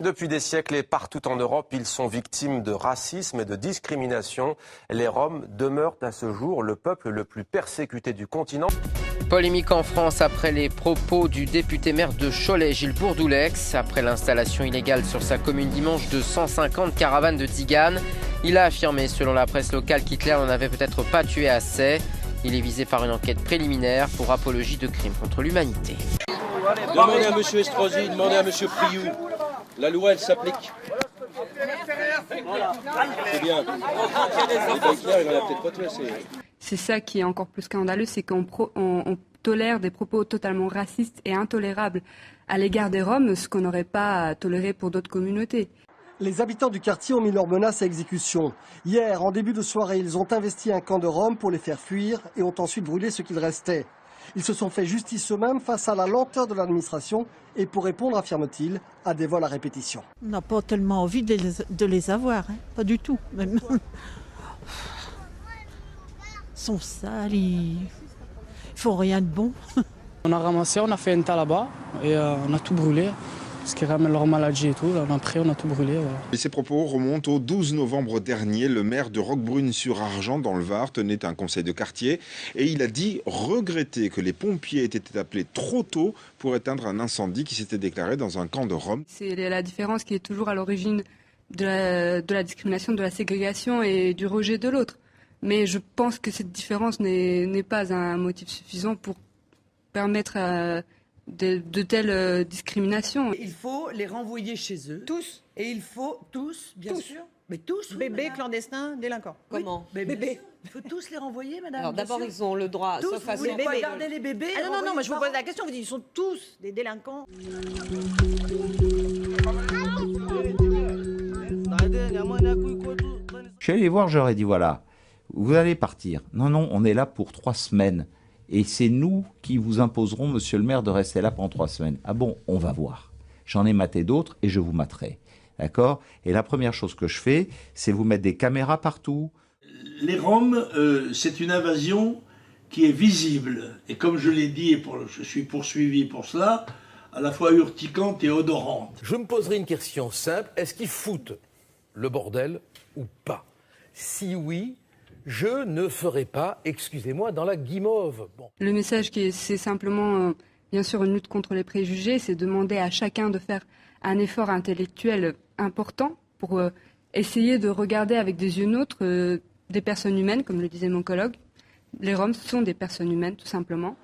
Depuis des siècles et partout en Europe, ils sont victimes de racisme et de discrimination. Les Roms demeurent à ce jour le peuple le plus persécuté du continent. Polémique en France après les propos du député maire de Cholet, Gilles Bourdoulex. Après l'installation illégale sur sa commune dimanche de 150 caravanes de tziganes, il a affirmé, selon la presse locale, qu'Hitler n'en avait peut-être pas tué assez. Il est visé par une enquête préliminaire pour apologie de crimes contre l'humanité. Demandez à M. Estrosi, demandez à M. Priou. La loi, elle s'applique. C'est bien. Hitler, il n'en a peut-être pas tué assez. C'est ça qui est encore plus scandaleux, c'est qu'on tolère des propos totalement racistes et intolérables à l'égard des Roms, ce qu'on n'aurait pas toléré pour d'autres communautés. Les habitants du quartier ont mis leurs menaces à exécution. Hier, en début de soirée, ils ont investi un camp de Roms pour les faire fuir et ont ensuite brûlé ce qu'il restait. Ils se sont fait justice eux-mêmes face à la lenteur de l'administration et pour répondre, affirme-t-il, à des vols à répétition. On n'a pas tellement envie de les avoir, hein. Pas du tout. Même. Ils sont sales, ils font rien de bon. On a ramassé, on a fait un tas là-bas et on a tout brûlé. Ce qui ramène leur maladie et tout. Après, on a tout brûlé. Voilà. Et ces propos remontent au 12 novembre dernier. Le maire de Roquebrune-sur-Argent, dans le Var, tenait un conseil de quartier et il a dit regretter que les pompiers aient été appelés trop tôt pour éteindre un incendie qui s'était déclaré dans un camp de Roms. C'est la différence qui est toujours à l'origine de la discrimination, de la ségrégation et du rejet de l'autre. Mais je pense que cette différence n'est pas un motif suffisant pour permettre de telles discriminations. Il faut les renvoyer chez eux. Tous. Et il faut tous, bien sûr. Mais tous, Bébés, clandestins, délinquants. Comment? Bébés. Il faut tous les renvoyer, madame. Alors d'abord, ils ont le droit, tous, sauf à vous voulez pas garder les bébés? Ah non, moi je vous pose la question, vous dites, ils sont tous des délinquants. Je suis allé les voir, j'aurais dit voilà, vous allez partir. Non, on est là pour 3 semaines. Et c'est nous qui vous imposerons, monsieur le maire, de rester là pendant 3 semaines. Ah bon, on va voir. J'en ai maté d'autres et je vous materai. D'accord? Et la première chose que je fais, c'est vous mettre des caméras partout. Les Roms, c'est une invasion qui est visible. Et comme je l'ai dit, et je suis poursuivi pour cela, à la fois urticante et odorante. Je me poserai une question simple. Est-ce qu'ils foutent le bordel ou pas? Si oui, je ne ferai pas, excusez-moi, dans la guimauve. Bon. Le message, c'est simplement, bien sûr, une lutte contre les préjugés, c'est demander à chacun de faire un effort intellectuel important pour essayer de regarder avec des yeux neutres des personnes humaines, comme le disait mon colloque. Les Roms sont des personnes humaines, tout simplement.